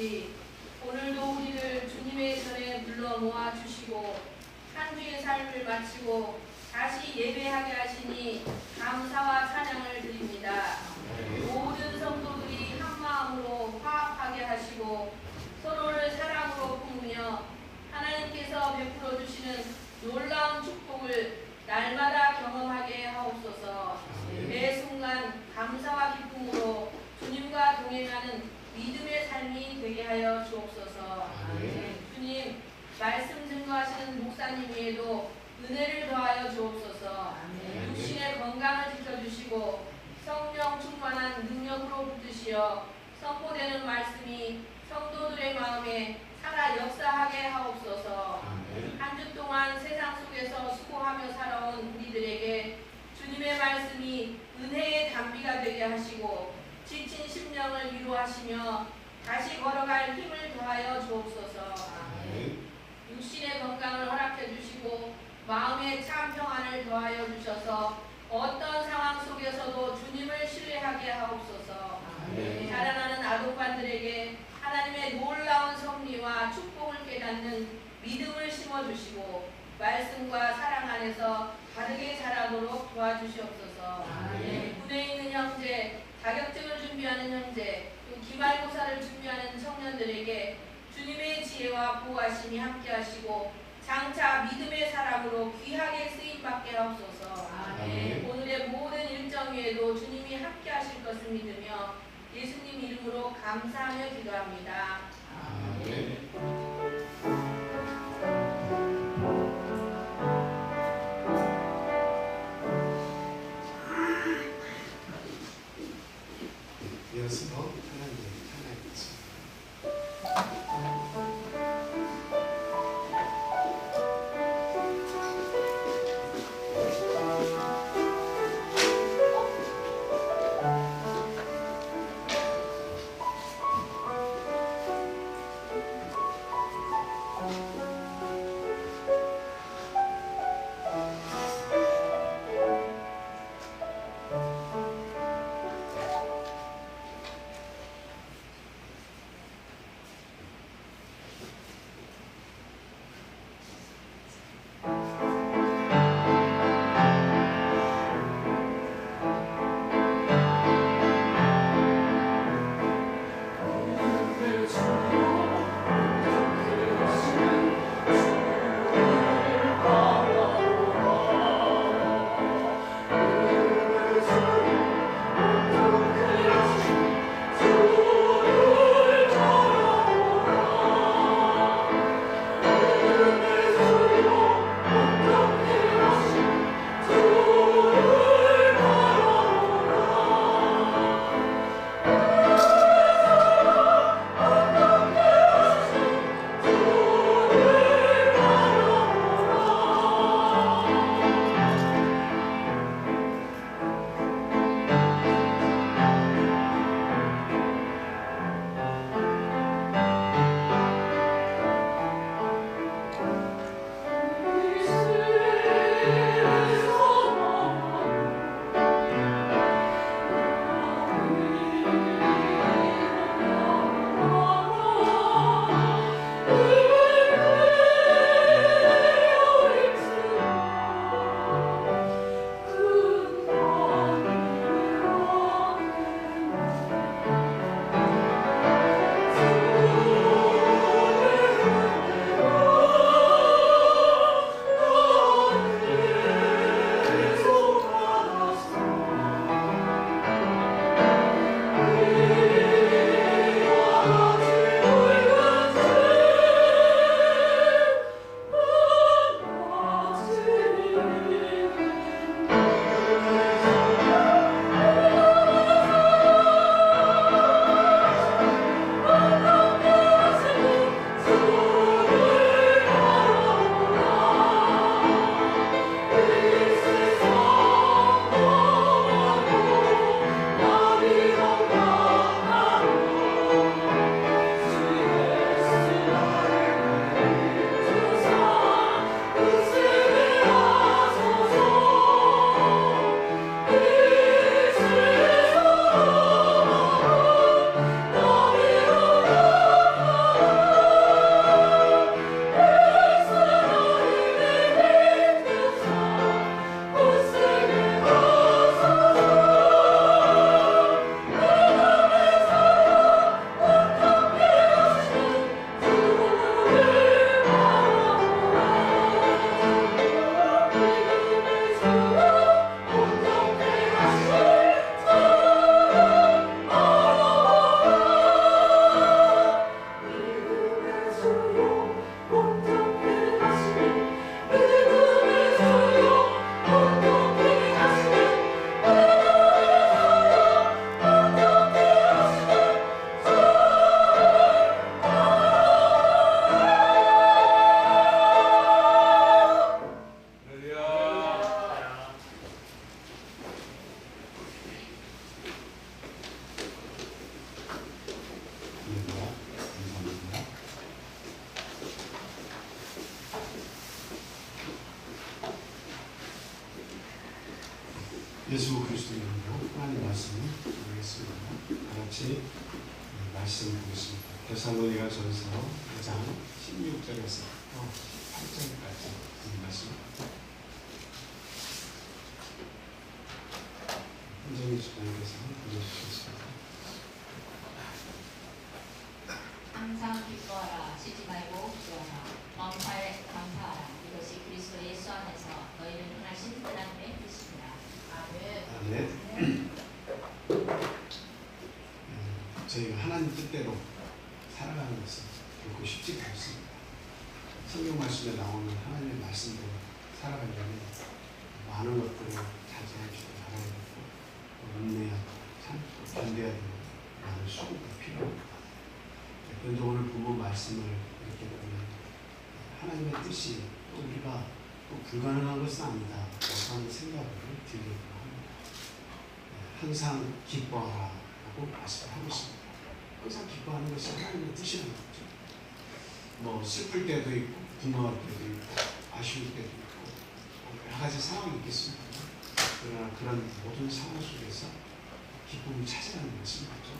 아버지, 오늘도 우리를 주님의 전에 불러 모아 주시고 한 주의 삶을 마치고 다시 예배하게 하시니 감사와 찬양을 드립니다. 모든 성도들이 한 마음으로 화합하게 하시고 서로를 사랑으로 품으며 하나님께서 베풀어 주시는 놀라운 축복을 날마다 경험하게 하옵소서. 매 순간 감사와 기쁨으로 주님과 동행하는 믿음의 삶이 되게 하여 주옵소서. 주님, 말씀 증거하시는 목사님 위에도 은혜를 더하여 주옵소서. 육신의 건강을 지켜주시고 성령 충만한 능력으로 붙드시어 선포되는 말씀이 성도들의 마음에 살아 역사하게 하옵소서. 한 주 동안 세상 속에서 수고하며 살아온 우리들에게 주님의 말씀이 은혜의 담비가 되게 하시고 지친 심령을 위로하시며 다시 걸어갈 힘을 더하여 주옵소서. 육신의 건강을 허락해 주시고 마음의 참 평안을 더하여 주셔서 어떤 상황 속에서도 주님을 신뢰하게 하옵소서. 자라나는 아동관들에게 하나님의 놀라운 섭리와 축복을 깨닫는 믿음을 심어주시고 말씀과 사랑 안에서 바르게 자라도록 도와주시옵소서. 군에 있는 형제, 자격증을 준비하는 형제, 또 기말고사를 준비하는 청년들에게 주님의 지혜와 보호하심이 함께하시고 장차 믿음의 사람으로 귀하게 쓰임받게 하옵소서. 오늘의 모든 일정 위에도 주님이 함께하실 것을 믿으며 예수님 이름으로 감사하며 기도합니다. 이어서 하나님을 찬양하겠습니다. 예수 그리스도 이름으로 하나님 말씀을 드리겠습니다. 다 같이 말씀 보겠습니다. 데살로니가 전서 2장 16절에서 8절까지 말씀입니다. 현정희 주장님께서 보내주셨습니다. 항상 기뻐하라. 쉬지 말고 기도하라. 범사에 감사하라. 이것이 그리스도 예수 안에서 너희를 행하신 하나님의 뜻입니다. 아멘. 저희가 하나님 뜻대로 살아가는 것은 결코 쉽지가 않습니다. 성경 말씀에 나오는 하나님의 말씀대로 살아가려면 많은 것들을 자제해 주고 알아야 되고 인내해야 되고 참고 견뎌야 되고 많은 수고가 필요합니다. 그런데 오늘 부모 말씀을 이렇게 보면 하나님의 뜻이 또 우리가 또 불가능한 것은 아니다 라는 생각을 들게 합니다. 항상 기뻐하라 라고 말씀을 하고 있습니다. 항상 기뻐하는 것이 하나님의 뜻이라는 거죠. 뭐 슬플 때도 있고 분노할 때도 있고 아쉬울 때도 있고 여러 가지 상황이 있겠습니다. 그러나 그런 모든 상황 속에서 기쁨을 찾으라는 말씀이죠.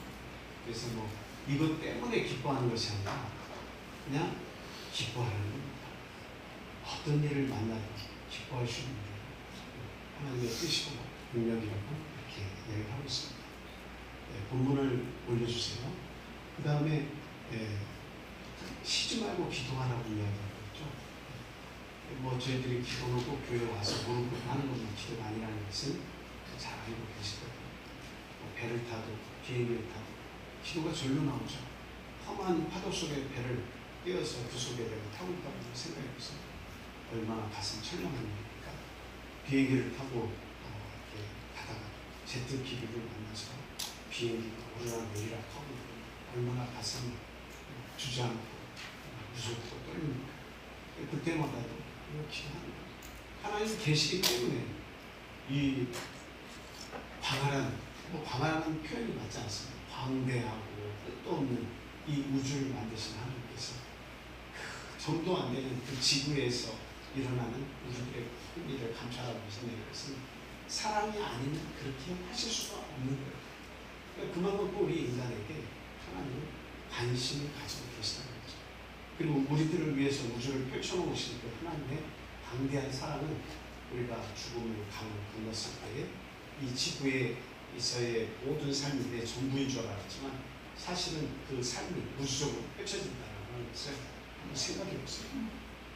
그래서 뭐 이것 때문에 기뻐하는 것이 아니라 그냥 기뻐하는 겁니다. 어떤 일을 만나도 기뻐할 수 있는 게 하나님의 뜻이고 능력이라고 이렇게 이야기하고 있습니다. 본문을 올려주세요. 그 다음에 쉬지 말고 기도하라고 이야기하고 있죠. 뭐 저희들이 기도를 꼭 교회에 와서 무릎 하는 것만 기도가 아니라는 것은 잘 알고 계실 거예요. 뭐 배를 타도 비행기를 타도 기도가 절로 나오죠. 험한 파도 속에 배를 띄어서 그 속에 내가 타고 있다고 생각해보세요. 얼마나 가슴 철렁한 일입니까? 비행기를 타고 이렇게 가다가 제트 기류를 만나서 비행기가 오르락내리락 하고 얼마나 가슴이 주저앉고 무섭고 떨립니까? 그때마다도 기도하는 거예요. 하나님 계시기 때문에 이 광활한 표현이 맞지 않습니다. 광대하고 끝도 없는 이 우주를 만드신 하나님께서 정도 안 되는 그 지구에서 일어나는 우리들의 큰 일을 감찰하고 계시는 것은 사람이 아니면 그렇게 하실 수가 없는 거예요. 그러니까 그만큼 우리 인간에게 하나님은 관심을 가지고 계시다는 거죠. 그리고 우리들을 위해서 우주를 펼쳐놓으신 그 하나님의 방대한 사랑은 우리가 죽음의 강을 건넜을 때에 이 지구에서의 모든 삶이 내 전부인 줄 알았지만 사실은 그 삶이 우주적으로 펼쳐진다는 것을 한번 생각해 보세요.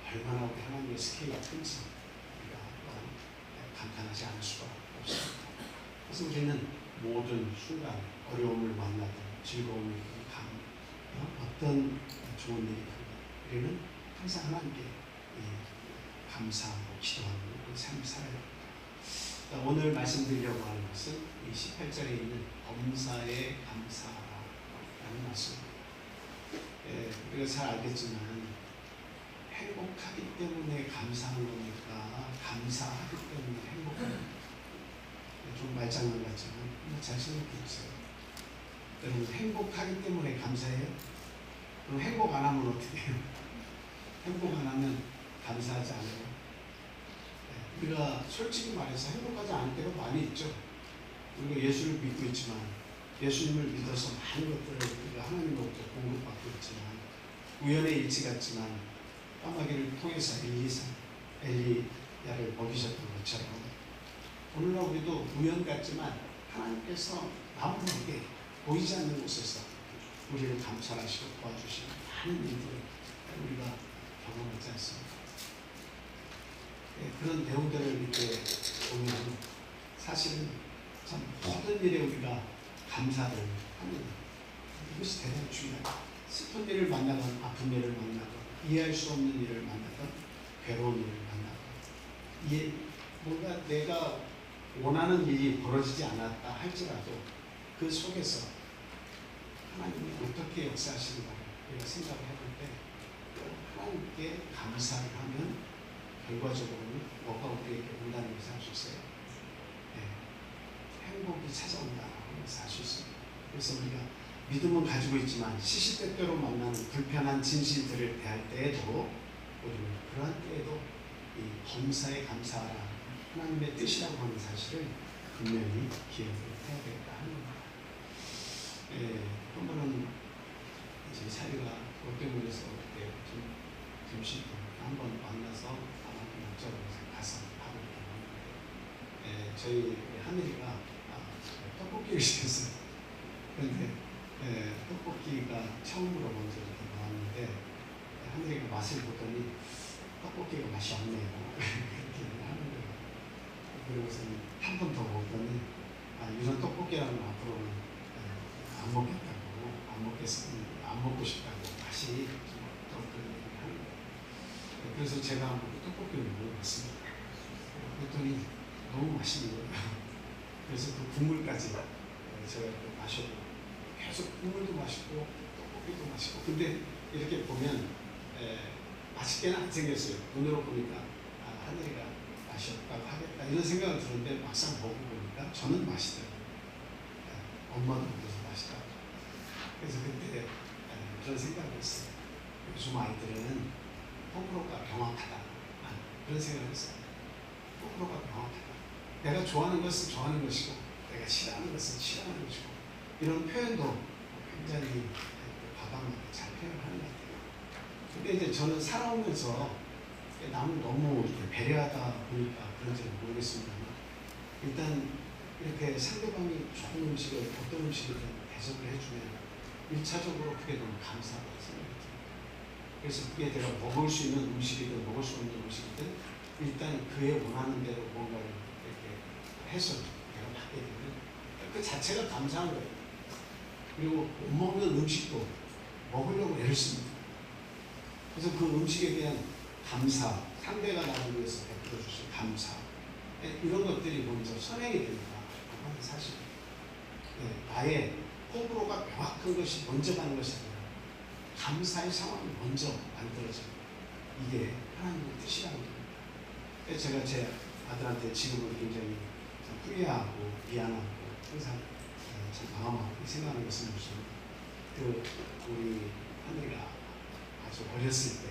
얼마나 우리 하나님의 스케일이 큰지 우리가 감탄하지 않을 수가 없습니다. 그래서 우리는 모든 순간 어려움을 만나든 즐거움을 어떤 좋은 일이 있든 우리는 항상 하나님께 감사하고 기도하는 그 삶을 살아야 됩니다. 오늘 말씀드리려고 하는 것은 이 18절에 있는 범사에 감사하라는 말씀입니다. 우리가 잘 알겠지만 행복하기 때문에 감사하는 겁니까? 감사하기 때문에 행복한 겁니까? 좀 말장난 같지만 잘 생각해 보세요. 여러분 행복하기 때문에 감사해요? 그럼 행복 안 하면 어떻게 해요? 행복 안 하면 감사하지 않아요? 우리가 솔직히 말해서 행복하지 않을 때가 많이 있죠. 우리가 예수를 믿고 있지만 예수님을 믿어서 많은 것들을 우리가 하나님으로부터 공급받고 있지만 우연의 일치 같지만 까마귀를 통해서 엘리야를 먹이셨던 것처럼 오늘날 우리도 우연 같지만 하나님께서 나무 모르게 보이지 않는 곳에서 우리를 감찰하시고 도와주시는 많은 일들을 우리가 경험하지 않습니까? 그런 내용들을 이렇게 보면 사실은 참 모든 일에 우리가 감사를 합니다. 이것이 대단히 중요해요. 슬픈 일을 만나건 아픈 일을 만나건 이해할 수 없는 일을 만나건 괴로운 일을 만나건 뭔가 내가 원하는 일이 벌어지지 않았다 할지라도 그 속에서 하나님이 어떻게 역사하시는가를 우리가 생각을 해볼 때 하나님께 감사를 하면 결과적으로는 뭐가 우리에게 온다는 것을 알 수 있어요. 행복이 찾아온다는 것을 알 수 있습니다. 그래서 우리가 믿음은 가지고 있지만 시시때때로 만나는 불편한 진실들을 대할 때에도 우리는 그러한 때에도 이 범사에 감사하라 하나님의 뜻이라고 하는 사실을 분명히 기억을 해야 되겠다 하는 겁니다. 한 번은 제 사위가 롯데몰에서 그때 좀 점심 한번 만나서 아마도 목적으로 가서 밥을 먹는데 저희 하늘이가 떡볶이를 시켰어요. 그런데 떡볶이가 처음으로 먼저 이렇게 나왔는데 하늘이가 맛을 보더니 떡볶이가 맛이 없네요. 그렇게 하는 거예요. 그러고서는 한 번 더 먹더니 이런 떡볶이라면 앞으로는 안 먹겠다고, 안 먹고 싶다고 다시 또 그런 얘기를 하는 거예요. 그래서 제가 한번 떡볶이를 먹어봤습니다. 그랬더니 너무 맛있는 거예요. 그래서 그 국물까지 제가 또 마셔보고 계속 국물도 맛있고 떡볶이도 맛있고 근데 이렇게 보면 맛있게는 안 생겼어요. 눈으로 보니까 하늘이가 맛이 없다고 하겠다 이런 생각을 들었는데 막상 먹어보니까 저는 맛있더라고요. 엄마도 먹어서 맛있다고. 그래서 그때 그런 생각을 했어요. 요즘 아이들은 호불호가 명확하다. 그런 생각을 했어요. 호불호가 명확하다. 내가 좋아하는 것은 좋아하는 것이고 내가 싫어하는 것은 싫어하는 것이고 이런 표현도 굉장히 과감하게 잘 표현하는 것 같아요. 근데 이제 저는 살아오면서 남을 너무 이렇게 배려하다 보니까 그런지는 모르겠습니다만 일단 이렇게 상대방이 좋은 음식을 어떤 음식이든 대접을 해주면 1차적으로 그게 너무 감사하다고 생각이 듭니다. 그래서 그게 내가 먹을 수 있는 음식이든 먹을 수 없는 음식이든 일단 그의 원하는 대로 뭔가를 이렇게 해서 내가 받게 되면 그 자체가 감사한 거예요. 그리고 못 먹는 음식도 먹으려고 애를 씁니다. 그래서 그 음식에 대한 감사, 상대가 나를 위해서 베풀어 주신 감사 이런 것들이 먼저 선행이 됩니다. 그건 사실 나의 호불호가 명확한 것이 먼저 가는 것이 아니라 감사의 상황이 먼저 만들어져요. 이게 하나님의 뜻이라는 겁니다. 그래서 제가 제 아들한테 지금은 굉장히 후회하고 미안하고 항상 참 마음아프게 생각하는 것은 우리 하늘이가 아주 어렸을 때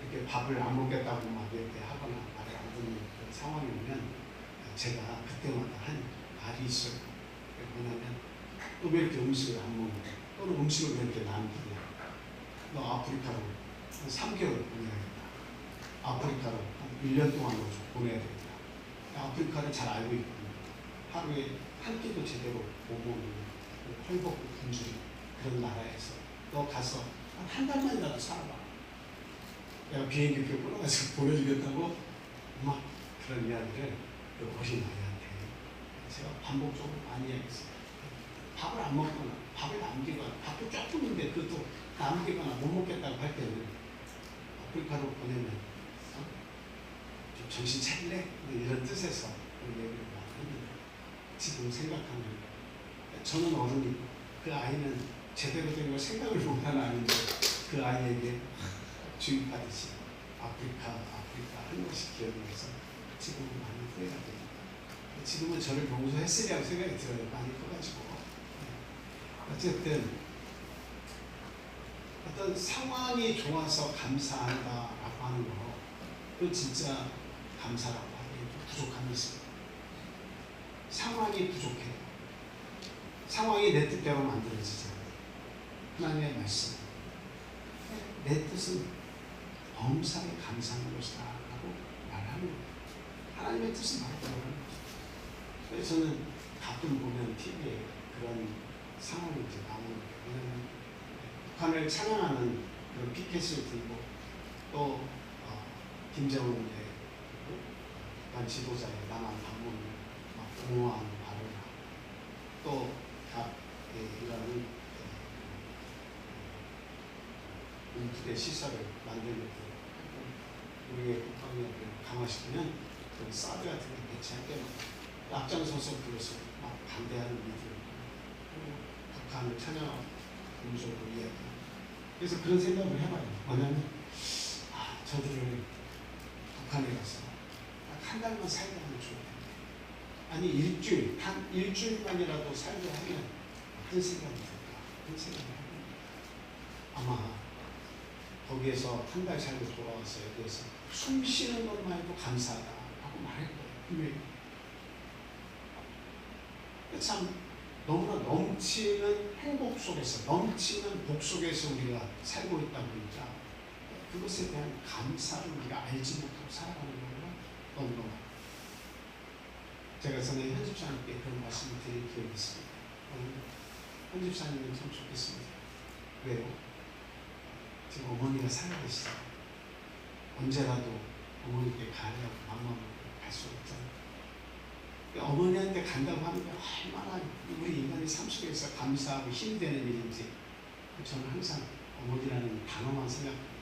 이렇게 밥을 안 먹겠다고 막 이렇게 하거나 말을 안 듣는 그런 상황이 오면 제가 그때마다 한 말이 있어요. 뭐냐면 너 왜 이렇게 음식을 안 먹냐? 또는 음식을 왜 이렇게 남기냐? 너 아프리카로 한 3개월 보내야겠다. 아프리카로 한 1년 동안 보내야 되겠다. 아프리카를 잘 알고 있거든요. 하루에 한 끼도 제대로 못 먹는 헐벗고 굶주린 그런 나라에서 너 가서 한 달만이라도 살아봐. 내가 비행기표 끊어가지고 보내주겠다고 막 그런 이야기를 그 어린아이한테 제가 반복적으로 많이 이야기했어요. 밥을 안 먹거나 밥을 남기거나 밥도 조금인데 그것도 남기거나 못 먹겠다고 할 때는 아프리카로 보내면 좀 정신 차릴래? 이런 뜻에서 그런 얘기를 많이 합니다. 지금 생각하면 저는 어른이고 그 아이는 제대로 된 걸 생각을 못하는 아이인데 그 아이에게 주입하듯이 아프리카 하는 것이 기억이 나서 지금은 많이 후회가 됩니다. 지금은 저를 용서했으리라고 생각이 들어요. 많이 커가지고. 어쨌든 어떤 상황이 좋아서 감사한다라고 하는 거 그건 진짜 감사라고 하기엔 좀 부족함이 있습니다. 상황이 부족해요. 상황이 내 뜻대로 만들어지잖아요. 하나님의 말씀 내 뜻은 범사에 감사하는 것이다 라고 말하는 거예요. 하나님의 뜻은 바로 그런 거죠. 그래서 저는 가끔 보면 TV에 그런 상황이 이제 나오는 거예요. 왜냐하면 북한을 찬양하는 그런 피켓을 들고 또 김정은의 북한 지도자의 남한 방문을 막 옹호하는 발언을 하고 또 각 이라는 인투대 시설을 만들려고 우리의 국방력을 강화시키면 그 사드 같은 걸 배치할 때마다 앞장서서 그것을 막 반대하는 일들을 그리고 북한을 찬양하고 공적으로 이야기하고 그래서 그런 생각을 해봐요. 뭐냐면 저들을 북한에 가서 딱 한 달만 살게 하면 좋겠다. 아니 일주일, 한 일주일만이라도 살게 하면 어떤 생각이 들까? 그런 생각을 해봅니다. 아마 거기에서 한 달 살고 돌아와서 여기에서 숨 쉬는 것만 해도 감사하다 하고 말할 거예요. 분명히. 참 너무나 넘치는 행복 속에서, 넘치는 복 속에서 우리가 살고 있다 보니까 그것에 대한 감사를 우리가 알지 못하고 살아가는 거예요. 너무너무. 제가 전에 현 집사님께 그런 말씀을 드린 기억이 있습니다. 현 집사님은 참 좋겠습니다. 왜요? 지금 어머니가 살아계시잖아요. 언제라도 어머니께 가려고 맘먹고 갈 수 없잖아요. 어머니한테 간다고 하는 게 얼마나 우리 인간의 삶 속에서 감사하고 힘이 되는 일인지 저는 항상 어머니라는 단어만 생각합니다.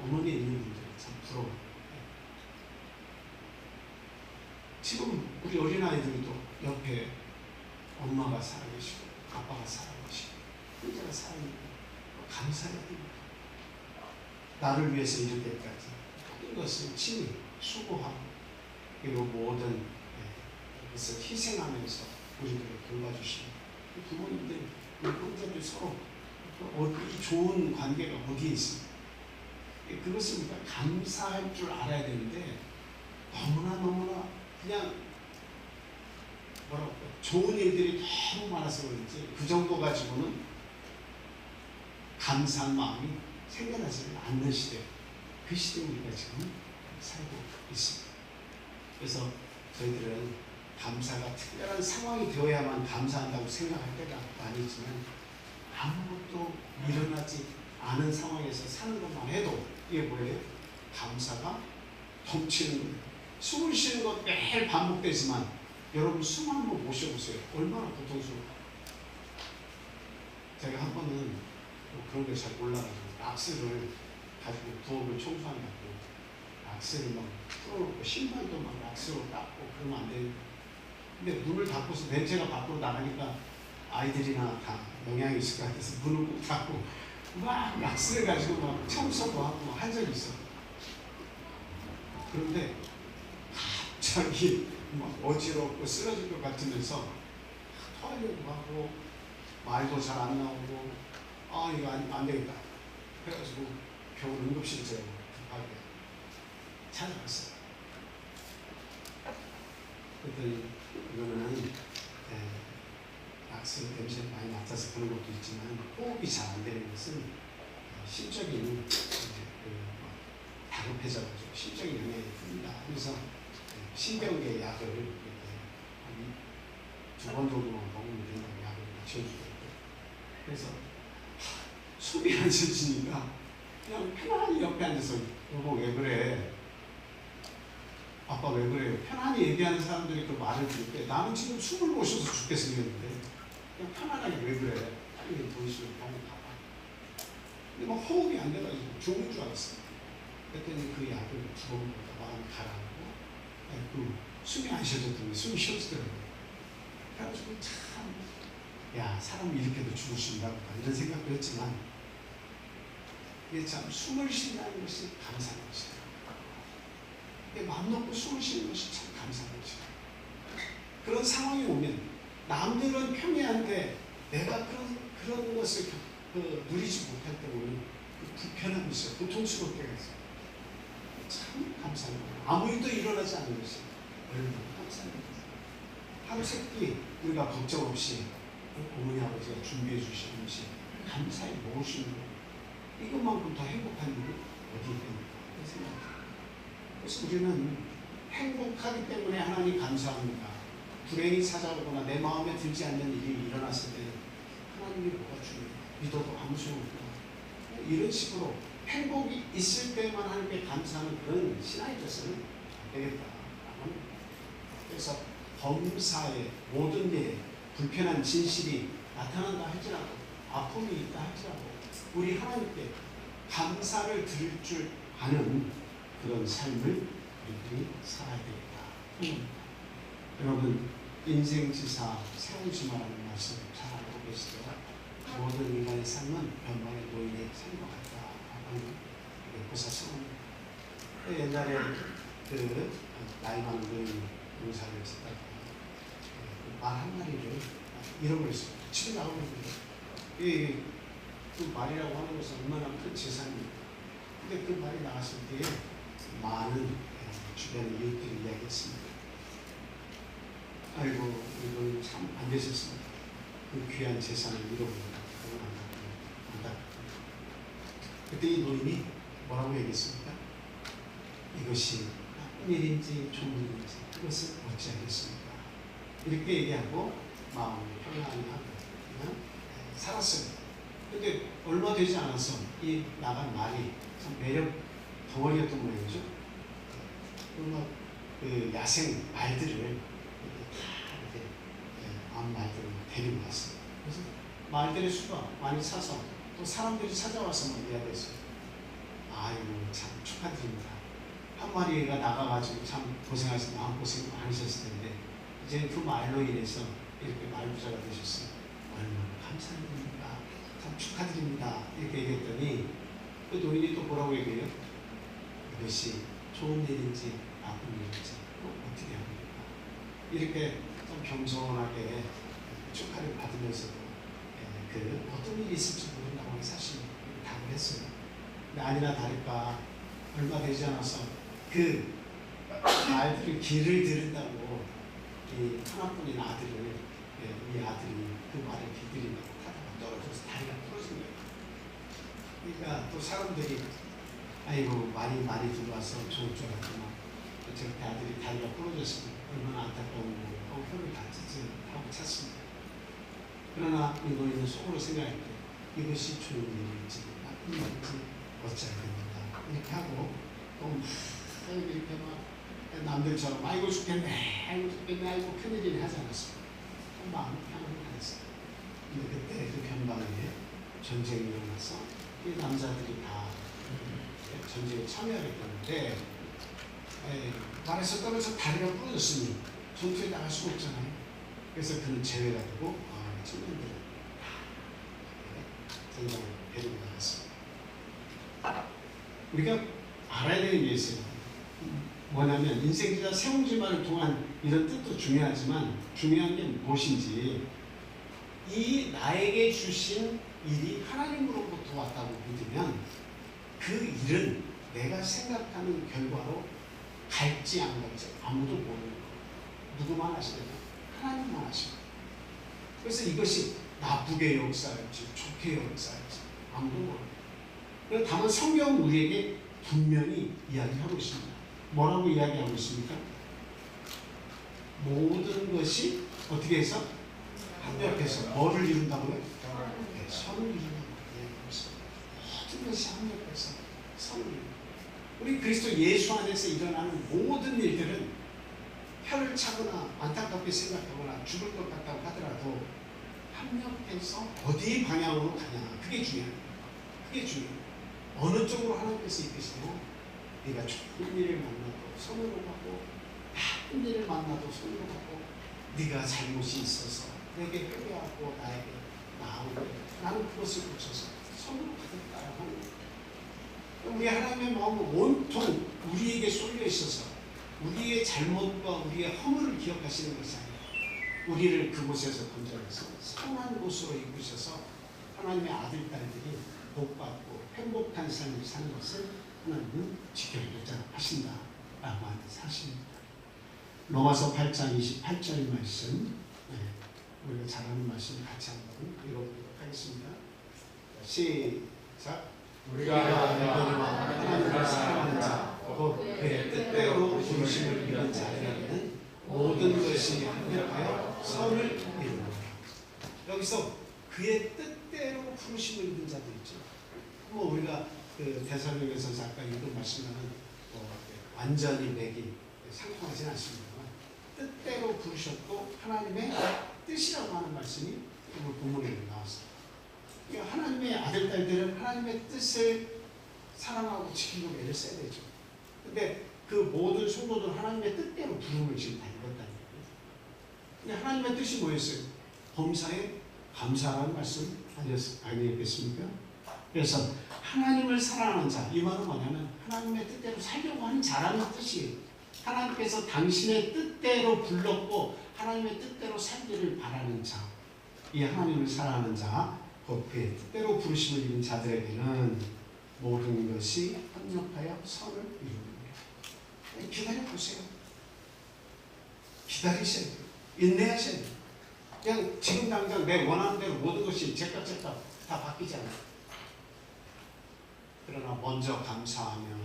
어머니에 있는 분들 참 부러워요. 지금 우리 어린아이들도 옆에 엄마가 살아계시고 아빠가 살아계시고 혼자가 살아있는 거 감사해야 됩니다. 나를 위해서 이렇게까지 모든 것을 친히 수고하고 그리고 모든 것을 희생하면서 우리들을 돌봐주시는 부모님들, 우리 형제들 서로 이 좋은 관계가 어디에 있습니까? 그것을 우리가 감사할 줄 알아야 되는데 너무나 그냥 뭐라고 좋은 일들이 너무 많아서 그런지 그 정도 가지고는 감사한 마음이 생겨나지 않는 시대, 그 시대에 우리가 지금 살고 있습니다. 그래서 저희들은 감사가 특별한 상황이 되어야만 감사한다고 생각할 때가 아니지만 아무것도 일어나지 않은 상황에서 사는 것만 해도 이게 뭐예요? 감사가 넘치는 거예요. 숨을 쉬는 것 매일 반복되지만 여러분 숨 한번 모셔보세요. 얼마나 고통스러워요. 제가 한 번은 그런 걸 잘 몰라가지고 락스를 가지고 부엌을 청소한다고 락스를 막 풀어놓고 신발도 막 락스로 닦고 그러면 안 되는데 근데 문을 닫고서 냄새가 밖으로 나가니까 아이들이나 다 영향이 있을 것 같아서 문을 꼭 닫고 막 락스를 가지고 막 청소도 하고 한 적이 있어. 그런데 갑자기 막 어지럽고 쓰러질 것 같으면서 토하려고 하고 말도 잘 안 나오고 이거 안 되겠다. 그래가지고 병원 응급실에 급하게 찾아갔어요. 그랬더니 이거는 락스 냄새 많이 맡아서 그런 것도 있지만 호흡이 잘 안 되는 것은 심적인 다급해져가지고 심적인 영향이 큽니다. 그래서 신경계 약을 한 2번 정도만 먹으면 된다고 약을 맞춰주고 그래서 숨이 안 쉬지니까 그냥 편안히 옆에 앉아서 여보 왜 그래? 아빠 왜 그래요? 편안히 얘기하는 사람들이 그 말을 들을 때 나는 지금 숨을 못 쉬어서 죽게 생겼는데 그냥 편안하게 왜 그래? 빨리 보이시면 병원 가봐. 근데 막 호흡이 안 돼가지고 죽는 줄 알았어요. 그랬더니 그 약을 2번 먹다가 마음이 가라앉고 숨이 안 쉬어졌더니 숨이 쉬어지더라고요. 그래가지고 참 사람이 이렇게도 죽을 수 있나 보다 이런 생각도 했지만 이게 참 숨을 쉰다는 것이 감사한 것이에요. 마음 놓고 숨을 쉬는 것이 참 감사한 것이에요. 그런 상황이 오면 남들은 평이한데 내가 그런 것을 누리지 못할 때 오는 그 불편함이 있어요. 고통스러울 때가 있어요. 참 감사한 거예요. 아무 일도 일어나지 않는 것이 얼마나 감사한 거예요. 하루 세끼 우리가 걱정 없이 어머니 아버지가 준비해 주시는 것이 감사히 먹을 수 있는 거예요. 이것만큼 더 행복한 일이 어디 있습니까? 그런 생각입니다. 그래서 우리는 행복하기 때문에 하나님 감사합니다. 불행이 찾아오거나 내 마음에 들지 않는 일이 일어났을 때 하나님이 뭐가 중요해요? 믿어도 아무 소용없구나. 이런 식으로 행복이 있을 때만 하나님께 감사하는 그런 신앙이 되서는 안 되겠다. 그래서 범사의 모든 일에 불편한 진실이 나타난다 할지라도 아픔이 있다 할지라도 우리 하나님께 감사를 드릴 줄 아는 그런 삶을 우리들이 살아야 되겠다. 여러분 인생지사 세운지마라는 말씀 잘 알고 계시죠? 모든 인간의 삶은 변방의 노인의 삶과 같다. 고사성입니다. 옛날에 나이 많은 노인 농사를 짓다가 말 한마리를 잃어버렸어요. 집에 나오고 있는데 그 말이라고 하는 것은 얼마나 큰 재산입니까? 근데 그 말이 나갔을 때에 많은 주변의 이웃들이 이야기했습니다. 아이고 이거 참 안 되셨습니다. 그 귀한 재산을 잃어버린다. 그때 이 노인이 뭐라고 얘기했습니까? 이것이 나쁜 일인지 좋은 일인지 그것을 어찌하겠습니까? 이렇게 얘기하고 마음을 평안히 하고 그냥 살았어요. 근데 얼마 되지 않아서 이 나간 말이 참 매력 덩어리였던 모양이죠. 그 야생 말들을 이렇게 다 이렇게 암 말들을 데리고 왔어요. 그래서 말들의 수가 많이 차서 또 사람들이 찾아와서 막 이야기했어요. 아이고 참 축하드립니다. 한 마리가 나가가지고 참 고생하시고 마음고생 많으셨을 텐데 이제 그 말로 인해서 이렇게 말부자가 되셨어요. 얼마나 감사드립니다. 참 축하드립니다. 이렇게 얘기했더니 그 노인이 또 뭐라고 얘기해요? 이것이 좋은 일인지 나쁜 일인지 어떻게 합니까? 이렇게 좀 겸손하게 축하를 받으면서도 그 어떤 일이 있을지 모른다고 사실 답을 했어요. 근데 아니나 다를까 얼마 되지 않아서 그 말들이 길을 들은다고 이 하나뿐인 아들을 이 아들이 그 말을 길들인다고 타다가 떨어져서 다리가 부러진 거예요. 그러니까 또 사람들이 아이고 많이 들어와서 좋을 줄 알았구나. 저렇게 아들이 다리가 부러졌으면 얼마나 안타까운 거고 혀를 다치지 하고 찼습니다. 그러나 이 노인은 속으로 생각할 때 이것이 좋은 일인지 나쁜 일인지 어찌해야 됩니다. 이렇게 하고 또 이렇게 막 남들처럼 아이고 죽겠네 아이고 큰일이네 하지 않았습니다. 마음이 편안히 했어요. 근데 그때 그 변방에 전쟁이 일어나서 이 남자들이 다 전쟁에 참여했는데 말에서 떨어져 다리가 부러졌으니 전투에 나갈 수가 없잖아요. 그래서 그는 제외가 되고 청년들은 전쟁에 데리고 나갔습니다. 우리가 알아야 되는 게 있어요. 뭐냐면 인생기사 세웅지만을 통한 이런 뜻도 중요하지만 중요한 게 무엇인지 이 나에게 주신 일이 하나님으로부터 왔다고 믿으면 그 일은 내가 생각하는 결과로 갈지 안 갈지 아무도 모르는 거예요. 누구만 아시냐면 하나님만 아십니다. 그래서 이것이 나쁘게 역사할지 좋게 역사할지 아무도 모릅니다. 다만 성경은 우리에게 분명히 이야기하고 있습니다. 뭐라고 이야기하고 있습니까? 모든 것이 어떻게 해서 합력해서 뭐를 이룬다고요? 네, 선을 이룬다고 이야기하고 있습니다. 모든 것이 합력해서 선을 이룬다. 우리 그리스도 예수 안에서 일어나는 모든 일들은 혀를 차거나 안타깝게 생각하거나 죽을 것 같다고 하더라도 합력해서 어디 방향으로 가냐 그게 중요합니다. 그게 중요해요. 어느 쪽으로 하나님께서 이끄시냐 네가 좋은 일을 만나도 손으로 가고 나쁜 일을 만나도 손으로 가고 네가 잘못이 있어서 내게 회개하고 나에게 나오고 나는 그것을 고쳐서 손으로 가겠다라고 하는 거예요. 우리 하나님의 마음은 온통 우리에게 쏠려 있어서 우리의 잘못과 우리의 허물을 기억하시는 것이 아니라 우리를 그곳에서 건져내서 선한 곳으로 이끄셔서 하나님의 아들, 딸들이 복받고 행복한 삶을 사는 것을 하나님은 지켜보자 하신다라고 하는 사실입니다. 로마서 8장 28절 말씀 우리가 잘 아는 말씀 같이 한번 읽어보도록 하겠습니다. 시작. 우리가 하나님을 사랑하는 자, 곧 그의 뜻대로 부르심을 입은 자에게는 모든 것이 합력하여 선을 이루노라. 여기서 그의 뜻대로 부르심을 입은 자도 있죠. 뭐 우리가 그 데살로니가서 아까 읽은 말씀과는 완전히 맥이 상통하지는 않습니다만 뜻대로 부르셨고 하나님의 뜻이라고 하는 말씀이 오늘 본문에 나왔습니다. 그러니까 하나님의 아들, 딸들은 하나님의 뜻을 사랑하고 지키고 애를 써야 되죠. 근데 그 모든 성도들은 하나님의 뜻대로 부름을 지금 다 입었다는 거예요. 근데 하나님의 뜻이 뭐였어요? 범사에 감사하라는 말씀 아니겠습니까? 그래서 하나님을 사랑하는 자, 이 말은 뭐냐면 하나님의 뜻대로 살려고 하는 자라는 뜻이에요. 하나님께서 당신의 뜻대로 불렀고 하나님의 뜻대로 살기를 바라는 자, 이 하나님을 사랑하는 자, 곧 그의 뜻대로 부르심을 입은 자들에게는 모든 것이 합력하여 선을 이룹니다. 기다려보세요. 기다리셔야 돼요. 인내하셔야 돼요. 그냥 지금 당장 내 원하는 대로 모든 것이 제값 다 바뀌지 않아요. 그러나 먼저 감사하면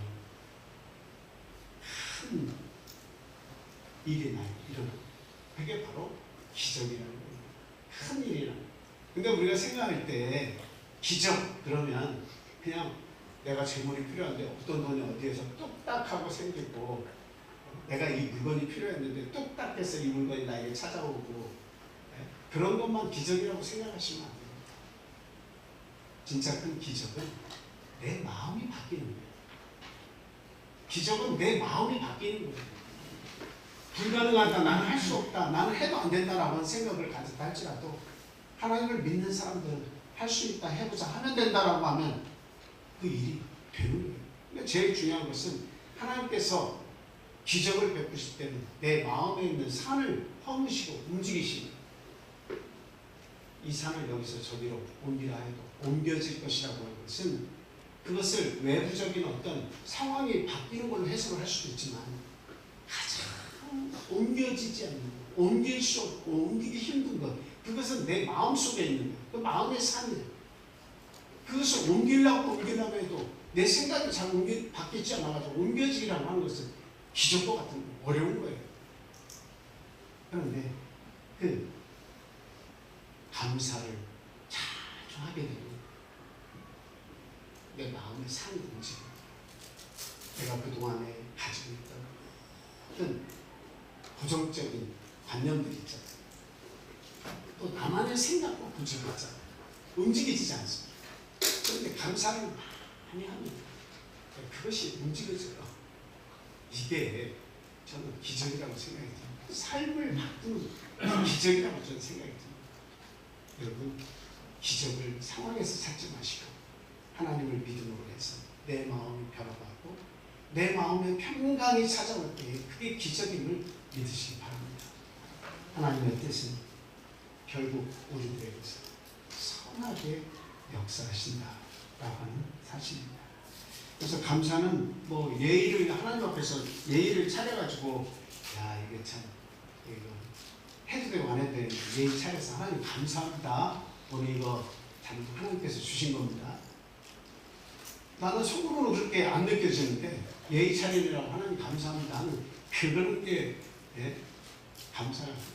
큰 일이 일어나요. 그게 바로 기적이라는 거예요. 큰 일이라는 거예요. 근데 우리가 생각할 때 기적 그러면 그냥 내가 재물이 필요한데 어떤 돈이 어디에서 뚝딱하고 생기고 내가 이 물건이 필요했는데 뚝딱해서 이 물건이 나에게 찾아오고 그런 것만 기적이라고 생각하시면 안 돼요. 진짜 큰 기적은 내 마음이 바뀌는 거예요. 기적은 내 마음이 바뀌는 거예요. 불가능하다, 나는 할 수 없다, 나는 해도 안 된다라고 하는 생각을 가졌다 할지라도 하나님을 믿는 사람들은 할 수 있다, 해보자, 하면 된다라고 하면 그 일이 되는 거예요. 근데 제일 중요한 것은 하나님께서 기적을 베푸실 때는 내 마음에 있는 산을 허무시고 움직이시고 이 산을 여기서 저기로 옮기라 해도 옮겨질 것이라고 하는 것은 그것을 외부적인 어떤 상황이 바뀌는 걸로 해석을 할 수도 있지만 가장 옮겨지지 않는 것, 옮길 수 없고 옮기기 힘든 것, 그것은 내 마음속에 있는 것, 그 마음의 산이에요. 그것을 옮기려고 해도 내 생각이 잘 바뀌지 않아가지고 옮겨지기라고 하는 것은 기적과 같은 거, 어려운 거예요. 그런데 그 감사를 자주 하게 되면 내 마음의 산이 움직여요. 내가 그동안에 가지고 있던 어떤 부정적인 관념들이 있잖아요. 또 나만의 생각과 부정하잖아요. 움직이지 않습니다. 그런데 감사를 많이 하면 그것이 움직여져요. 이게 저는 기적이라고 생각이 듭니다. 삶을 바꾸는 기적이라고 저는 생각이 듭니다. 여러분, 기적을 상황에서 찾지 마시고 하나님을 믿음으로 해서 내 마음이 변화받고 내 마음에 평강이 찾아올 때 그게 기적임을 믿으시기 바랍니다. 하나님의 뜻은 결국 우리들에게서 선하게 역사하신다라고 하는 사실입니다. 그래서 감사는 뭐 예의를 하나님 앞에서 예의를 차려가지고 야 이게 참 이거 해도 되고 안 해도 되고 예의 차려서 하나님 감사합니다. 오늘 이거 하나님께서 주신 겁니다. 나는 속으로는 그렇게 안 느껴지는데 예의 차리느라고 하나님 감사합니다 하는 그런 게 감사합니다.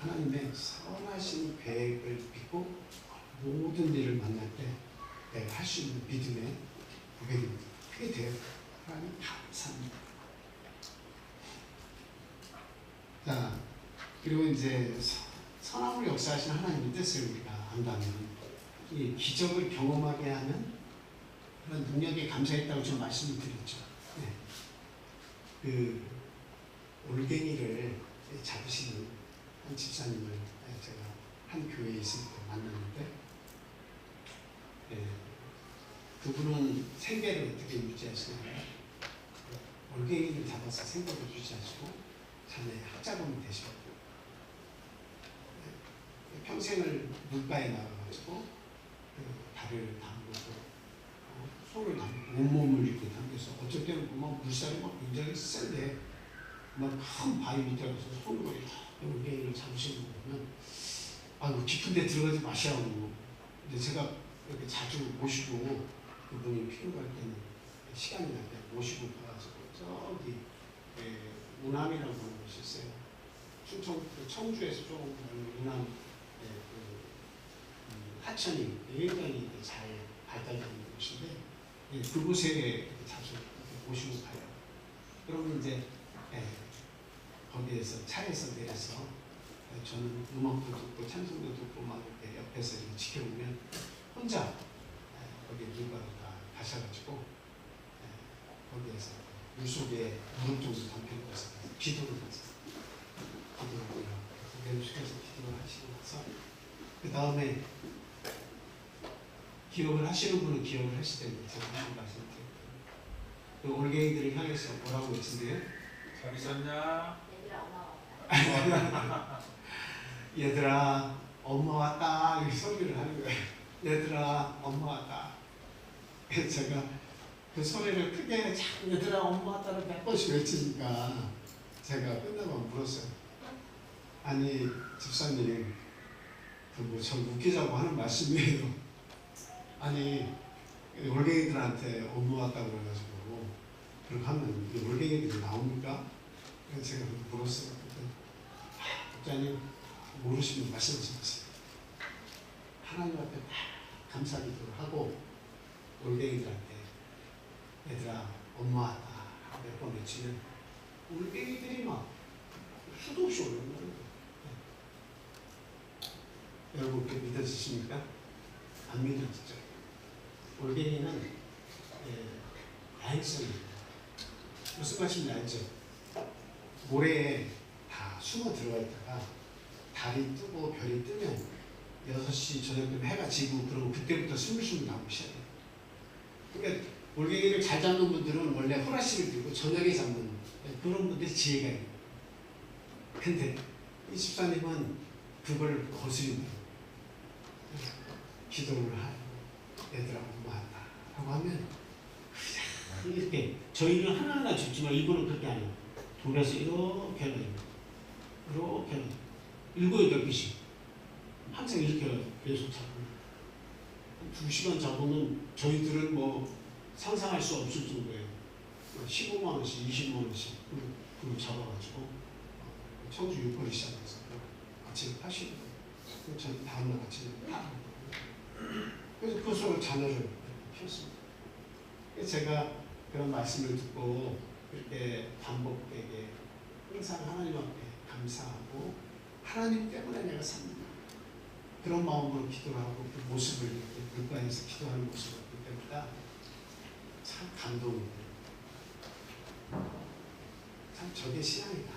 하나님의 선하신 계획을 믿고 모든 일을 만날 때 내가 할 수 있는 믿음의 고백입니다. 그게 돼요. 하나님 감사합니다. 자, 그리고 이제 선함으로 역사하시는 하나님의 뜻을 우리가 안다면 이 기적을 경험하게 하는 그런 능력에 감사했다고 좀 말씀을 드렸죠. 네. 그 올갱이를 잡으시는 한 집사님을 제가 한 교회에 있을 때 만났는데 그분은 생계를 어떻게 유지하시냐면 올갱이를 잡아서 생계를 유지하시고 자네 학자금이 되시고 평생을 물가에 나가가지고 다리를 담그고 손을 담고 온몸을 이렇게 당겨서 어쩔 때는 보면 물살이 막 굉장히 센데 막 큰 바위 밑에 가서 손으로 올갱이를 잡으시는 거 보면 아유 깊은 데 들어가지 마시라고. 근데 제가 이렇게 자주 모시고 그분이 필요할 때는 시간이 날 때 모시고 가서 저기 우남이라고 하는 곳이 있어요. 충청 청주에서 조금 우남 하천이 굉장히 잘 발달되는 곳인데 그곳에 자주 모시고 가요. 그러면 이제 거기에서 차에서 내려서 저는 음악도 듣고 찬송도 듣고 막 이렇게 옆에서 이렇게 지켜보면 혼자 거기 누가 가셔가지고 거기에서 물속에 무릎 정도 담겨놓고서 기도를 하세요. 기도를 해요. 내려주셔서 기도를 하시고 나서 그 다음에 기억을 하시는 분은 기억을 하시던데 제가 한번 말씀드릴게요. 그 올갱이들을 향해서 뭐라고 외친대요? 잘 있었냐? 얘들아 엄마 왔다 이렇게 소리를 하는 거예요. 얘들아 엄마 왔다. 그래서 제가 그 소리를 크게 자꾸 얘들아 엄마 왔다를 100번씩 외치니까 제가 끝나고 물었어요. 아니 집사님 그뭐저 웃기자고 하는 말씀이에요. 아니 올갱이들한테 업무 왔다고 그래가지고 그렇게 하면 이 올갱이들이 나옵니까? 그래서 제가 물었어요. 목사님 모르시면 말씀하지 마세요. 하나님 앞에 감사 기도를 하고 올갱이들한테 얘들아 업무하다 몇 번 외치면 올갱이들이 막 수도 없이 올라오는 거예요. 여러분 그렇게 믿어지십니까? 안 믿어지죠? 올갱이는 야행성입니다. 무슨 말씀인지 알죠? 모래에 다 숨어 들어가 있다가 달이 뜨고 별이 뜨면 6시 저녁 되면 해가 지고 그러고 그때부터 스물스물 나오기 시작해요. 그러니까 올갱이를 잘 잡는 분들은 원래 호라씨를 들고 저녁에 잡는 그런 분들이 지혜가 있는 거예요. 근데 이 집사님은 그걸 거스린다. 기도를 하고 얘들아 엄마한다 라고 하면 그냥 이렇게 저희는 하나하나 줍지만 이거는 그렇게 안 해요. 돌아서 이렇게 해요. 이렇게 해요. 7, 8개씩 항상 이렇게 해요. 계속 잡고 2시간 잡으면 저희들은 뭐 상상할 수 없을 정도예요. 15만 원씩 20만 원씩 그걸 잡아가지고 청주 육거리 시장에서 아침에 파시고 전 다음날 아침에 파. 그래서 그 속으로 자녀를 키웠습니다. 제가 그런 말씀을 듣고 이렇게 반복되게 항상 하나님 앞에 감사하고 하나님 때문에 내가 삽니다. 그런 마음으로 기도를 하고 그 모습을 이렇게 물가에서 기도하는 모습을 볼 때마다 참 감동이에요. 참 저게 신앙이다.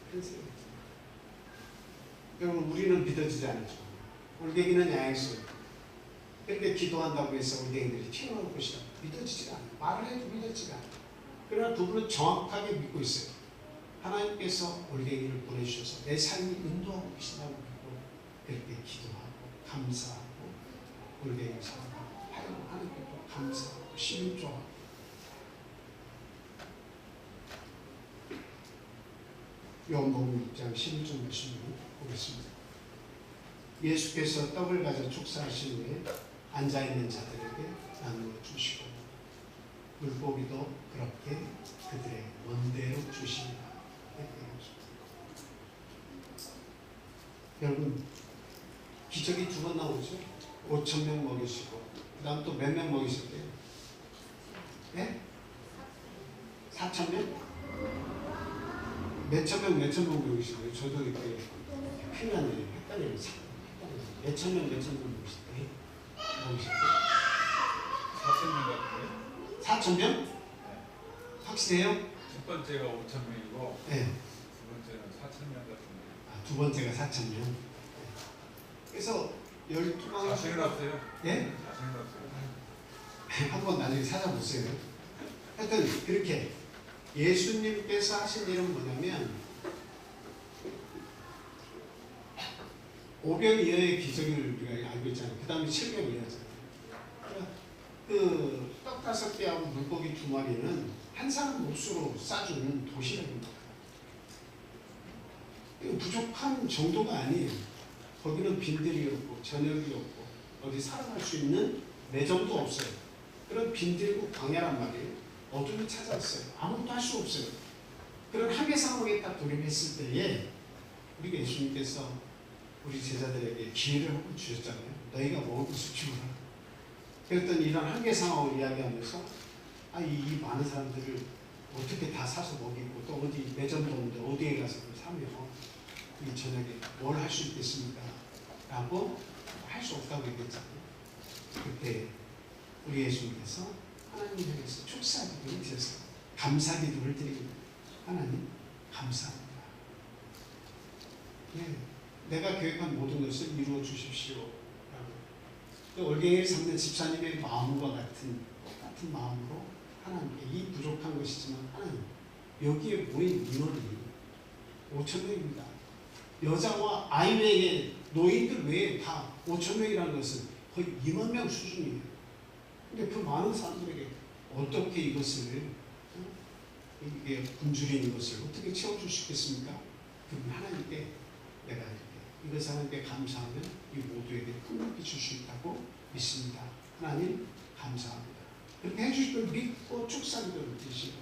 그런 생각이 듭니다. 여러분 우리는 믿어지지 않죠. 올갱이는 야행성. 그런데 기도한다고 해서 올갱이들이 튀어나올 것이다. 믿어지지가 않아요. 말을 해도 믿어지지가 않아요. 그러나 두 분은 정확하게 믿고 있어요. 하나님께서 올갱이를 보내주셔서 내 삶이 인도하고 계신다고 믿고 그렇게 기도하고 감사하고 올갱이를 사랑하고 하나님께 또 감사하고 신임조하고 요한복음 6장 11절 말씀을 보겠습니다. 예수께서 떡을 가져 축사하신 후에 앉아있는 자들에게 나누어 주시고 물고기도 그렇게 그들의 원대로 주십니다. 여러분 기적이 2번 나오죠. 5,000명 먹이시고 그 다음 또 몇 명 먹이셨대요? 예? 4,000명? 몇천 명 먹이시고요. 저도 이렇게 큰일 났네요. 헷갈려요. 몇천 명 먹이셨대요? 4,000명 같은데? 4,000명? 확실해요? 첫 번째가 5,000명이고 네. 두 번째는 4,000명 같은데. 아, 두 번째가 4,000명. 그래서 12만 자신은 없어요? 예? 자신은 없어요? 한번 나중에 찾아보세요. 하여튼 그렇게 예수님께서 하신 일은 뭐냐면 오병이어의 기적을 우리가 알고 있잖아요. 그 다음에 700을 하잖아요. 그 떡 5개하고 물고기 2마리는 한 사람 몫으로 싸주는 도시락입니다. 부족한 정도가 아니에요. 거기는 빈들이 없고 저녁이 없고 어디 살아갈 수 있는 매점도 없어요. 그런 빈들고 광야란 말이에요. 어둠이 찾아왔어요. 아무것도 할 수 없어요. 그런 한계 상황에 딱 돌입했을 때에 우리 예수님께서 우리 제자들에게 기회를 한번 주셨잖아요. 너희가 먹을 것을 주라. 그랬더니 이런 한계 상황을 이야기하면서 이 많은 사람들을 어떻게 다 사서 먹이고 또 어디 매점도 없는데 어디에 가서 사며 이 저녁에 뭘 할 수 있겠습니까? 라고 할 수 없다고 얘기했잖아요. 그때 우리 예수님께서 하나님 향해서 축사 기도를 드렸어요. 감사 기도를 드립니다. 하나님 감사합니다. 네, 내가 계획한 모든 것을 이루어 주십시오. 라고 올갱이를 삼는 집사님의 마음과 같은 마음으로 하나님께 이 부족한 것이지만 하나님 여기에 모인 인원이 5,000명입니다. 여자와 아이 외에 노인들 외에 다 5,000명이라는 것은 거의 2만 명 수준이에요. 근데 그 많은 사람들에게 어떻게 이것을 이게 굶주리는 것을 어떻게 채워줄 수 있겠습니까? 그럼 하나님께 내가 이것을 하나님께 감사하면 이 모두에게 큰 복이 줄 수 있다고 믿습니다. 하나님 감사합니다. 그렇게 해주실 걸 믿고 축사기도를 드시고,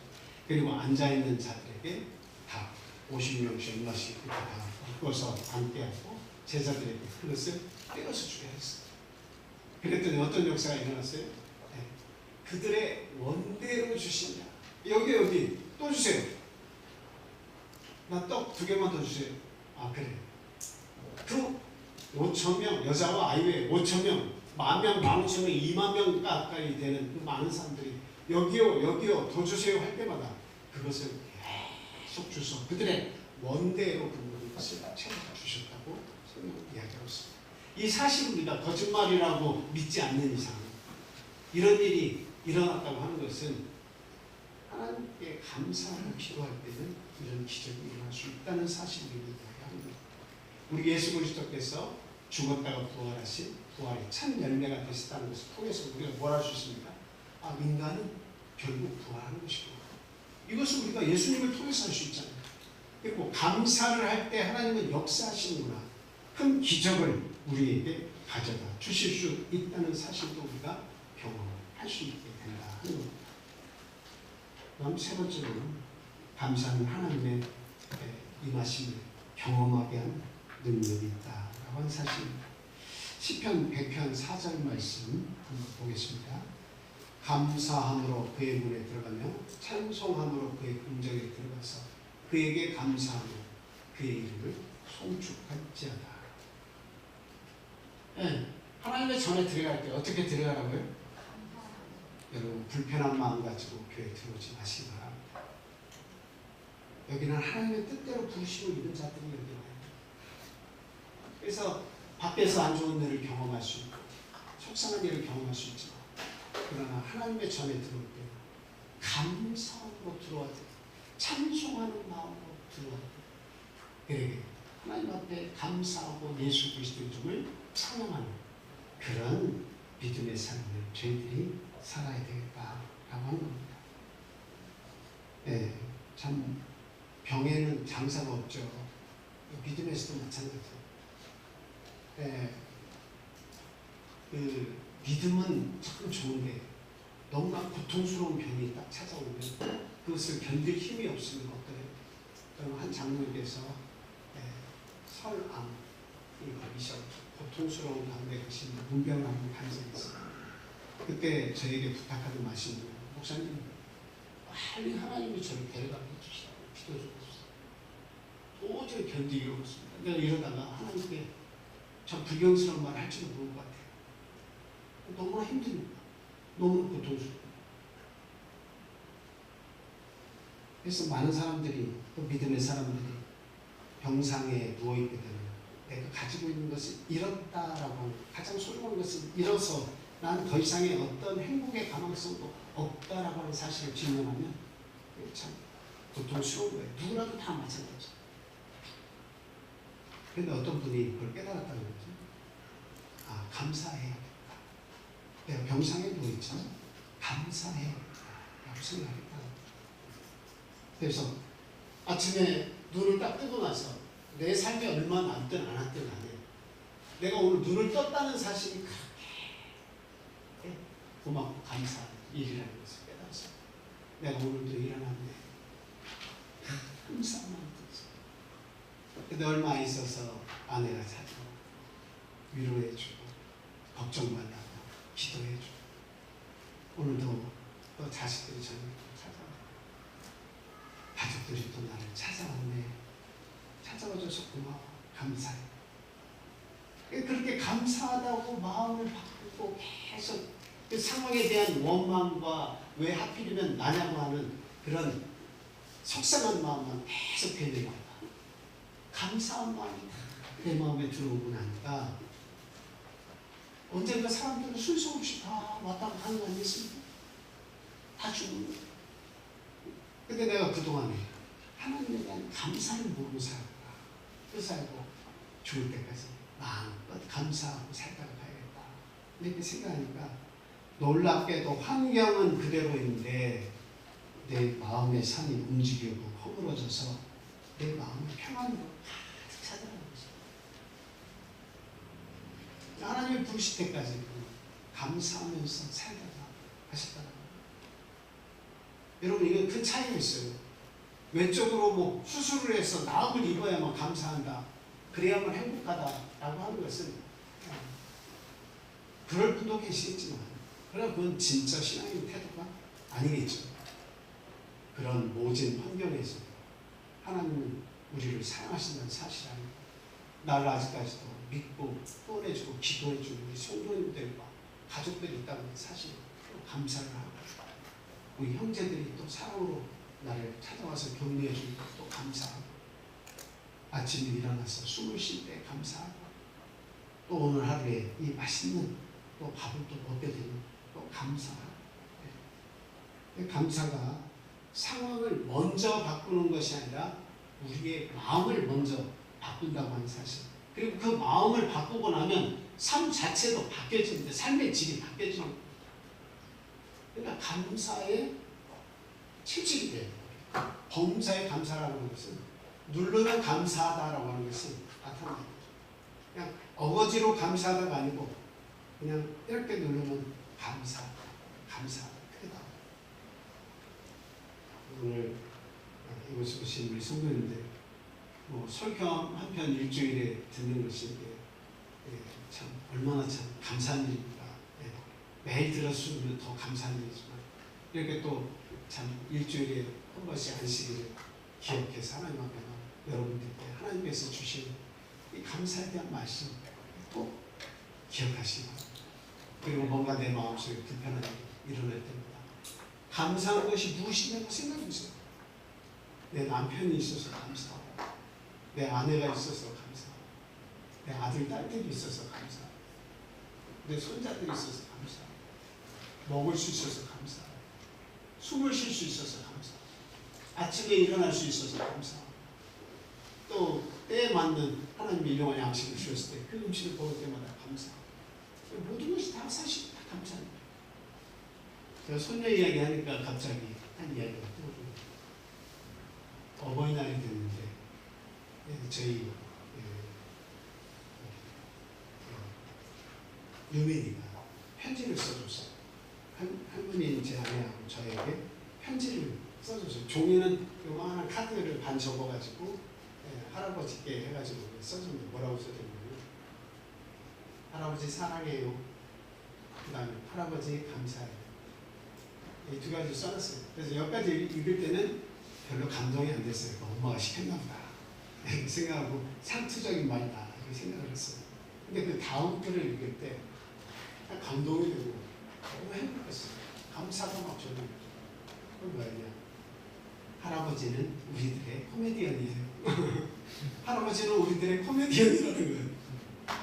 그리고 앉아있는 자들에게 다 50명씩 얼마씩 그렇게 다 묶어서 함께하고 제자들에게 그것을 떼어서 주게 했어요. 그랬더니 어떤 역사가 일어났어요? 네. 그들의 원대로 주신다. 여기 또 주세요. 나 떡 2개만 더 주세요. 아 그래. 그 5,000명 여자와 아이 외에 5,000명, 10,000명, 15,000명, 20,000명 가까이 되는 그 많은 사람들이 여기요 더 주세요 할 때마다 그것을 계속 주서 그들의 원대로 그 모든 것을 채워 주셨다고 성경은 이야기하고 있습니다. 이 사실을 우리가 거짓말이라고 믿지 않는 이상 이런 일이 일어났다고 하는 것은 하나님께 감사하고 기도할 때는 이런 기적이 일어날 수 있다는 사실을 이야기합니다. 우리 예수 그리스도께서 죽었다가 부활하신 부활의 참 열매가 되셨다는 것을 통해서 우리가 뭘 할 수 있습니까? 아, 인간은 결국 부활하는 것이구나. 이것을 우리가 예수님을 통해서 할 수 있잖아요. 그리고 감사를 할 때 하나님은 역사하시는구나. 큰 기적을 우리에게 가져다 주실 수 있다는 사실도 우리가 경험할 수 있게 된다 하는 겁니다. 그럼 세 번째로는 감사는 하나님의 임하심을 경험하게 하는 능력이 있다라고 하는 사실입니다. 시편 100편 4절 말씀 한번 보겠습니다. 감사함으로 그의 문에 들어가며 찬송함으로 그의 궁정에 들어가서 그에게 감사하며 그의 이름을 송축할지어다. 네, 하나님의 전에 들어갈 때 어떻게 들어가라고요? 여러분 불편한 마음 가지고 교회에 들어오지 마시기 바랍니다. 여기는 하나님의 뜻대로 부르심을 입은 자들이 여기 와요. 그래서 밖에서 안 좋은 일을 경험할 수 있고 속상한 일을 경험할 수 있지만 그러나 하나님의 전에 들어올 때 감사함으로 들어와야 돼요. 찬송하는 마음으로 들어와야 돼요. 그러게 하나님 앞에 감사하고 예수 그리스도의 이름을 찬양하는 그런 믿음의 삶을 저희들이 살아야 되겠다라고 하는 겁니다. 네, 참 병에는 장사가 없죠. 믿음에서도 마찬가지예요. 네, 그 믿음은 참 좋은데 너무나 고통스러운 병이 딱 찾아오면 그것을 견딜 힘이 없으면 어때요? 저는 한 장로님께서 설암 이셔 고통스러운 가운데 계신 문병을 한번 간 적이 있어요. 그때 저에게 부탁하는 말씀은 목사님 빨리 하나님이 저를 데려가게 해주시라고 기도해 주셨어요. 도저히 견디기 어렵습니다. 내가 이러다가 하나님께 참 불경스러운 말을 할지도 모를 것 같아요. 너무나 힘듭니다. 너무나 고통스러워요. 그래서 많은 사람들이 또 믿음의 사람들이 병상에 누워있게 되면 내가 가지고 있는 것을 잃었다라고 하는 가장 소중한 것을 잃어서 난 더 이상의 어떤 행복의 가능성도 없다라고 하는 사실을 직면하면 참 고통스러운 거예요. 누구라도 다 마찬가지죠. 그런데 어떤 분이 그걸 깨달았다는 거죠. 아, 감사해야겠다. 내가 병상에 누워있지만 감사해야겠다 라고 생각했다. 그래서 아침에 눈을 딱 뜨고 나서 내 삶이 얼마 남든 안 남든 간에 내가 오늘 눈을 떴다는 사실이 그렇게 고맙고 감사한 일이라는 것을 깨달았어요. 내가 오늘도 일어났네. 감사한 마음이 들었어요. 근데 얼마 있어서 아내가 찾아와 위로해주고 걱정말라고 기도해주고 오늘도 또 자식들이 저를 찾아와 가족들이 또 나를 찾아왔네. 찾아와줘서 고마워. 감사해. 그렇게 감사하다고 마음을 바꾸고 계속 그 상황에 대한 원망과 왜 하필이면 나냐고 하는 그런 속상한 마음만 계속 배내고 감사한 마음이 내 마음에 들어오고 나니까 언젠가 사람들은 순서 없이 다 왔다 가는 거 아니겠습니까? 다 죽는 거예요. 근데 내가 그동안에 하나님에 대한 감사를 모르고 살았다. 그 살고 죽을 때까지 마음껏 감사하고 살다가 가야겠다. 이렇게 생각하니까 놀랍게도 환경은 그대로인데 내 마음의 산이 움직이고 허물어져서 내 마음의 평안으로 가득 찾아가는 것입니다. 하나님이 부르실 때까지 감사하면서 살다가 하셨다는 거예요. 여러분 이건 큰 차이가 있어요. 외적으로 뭐 수술을 해서 나음을 입어야만 감사한다, 그래야만 행복하다라고 하는 것은 그럴 분도 계시겠지만 그러나 그건 진짜 신앙의 태도가 아니겠죠. 그런 모진 환경에서 하나님은 우리를 사랑하신다는 사실 아닙니다. 나를 아직까지도 믿고 후원해주고 기도해주는 우리 성도님들과 가족들이 있다는 사실을 감사를 하고, 우리 형제들이 또 사랑으로 나를 찾아와서 격려해주는 것도 감사하고, 아침에 일어나서 숨을 쉴 때 감사하고, 또 오늘 하루에 이 맛있는 또 밥을 또 먹게 되는 또 감사하고. 감사가 상황을 먼저 바꾸는 것이 아니라 우리의 마음을 먼저 바꾼다고 하는 사실. 그리고 그 마음을 바꾸고 나면 삶 자체도 바뀌어지는데, 삶의 질이 바뀌어지는 거예요. 그러니까 감사의 실질이 돼요. 범사의 감사라는 것은 누르면 감사하다라고 하는 것이 나타나는 거죠. 그냥 어거지로 감사하다가 아니고 그냥 이렇게 누르면 감사하다, 감사하다. 크다. 오늘 이곳에 오신 우리 성도님들, 뭐 설교 한 편 일주일에 듣는 것이 참 얼마나 참 감사한 일입니까. 매일 들었으면 더 감사한 일이지만 이렇게 또 참 일주일에 한 번씩 안식일을 기억해서 하나님 앞에 여러분들께 하나님께서 주신 이 감사에 대한 말씀 꼭 기억하시고, 그리고 뭔가 내 마음속에 불편한 일이 일어날 때마다 감사한 것이 무엇이냐고 생각해 보세요. 내 남편이 있어서 감사하고, 내 아내가 있어서 감사하고, 내 아들, 딸들이 있어서 감사하고, 내 손자들이 있어서 감사하고, 먹을 수 있어서 감사하고, 숨을 쉴 수 있어서 감사하고, 아침에 일어날 수 있어서 감사하고, 또 때에 맞는 하나님의 영원한 양식을 주셨을 때 그 음식을 먹을 때마다 감사하고, 모든 것이 다 사실 다 감사합니다. 제가 손녀 이야기 하니까 갑자기 한 이야기가 떠오르네요. 어버이날이 됐는데 저희 유민이가 편지를 써줬어요. 할머니 제 아내하고 저에게 편지를 써줬어요. 종이는 요만한 카드를 반 접어가지고 할아버지께 해가지고 써줍니다. 뭐라고 써줬냐면, 할아버지 사랑해요. 그 다음에 할아버지 감사해요. 이 두 가지 써놨어요. 그래서 여기까지 읽을 때는 별로 감동이 안 됐어요. 엄마가 시켰나 보다 이렇게 생각하고 상투적인 말이다 이렇게 생각을 했어요. 근데 그 다음 글을 읽을 때 감동이 되고 너무 행복했어요. 감사가 막 저는. 그건 뭐였냐, 할아버지는 우리들의 코미디언이에요. 할아버지는 우리들의 코미디언이라는 거예요.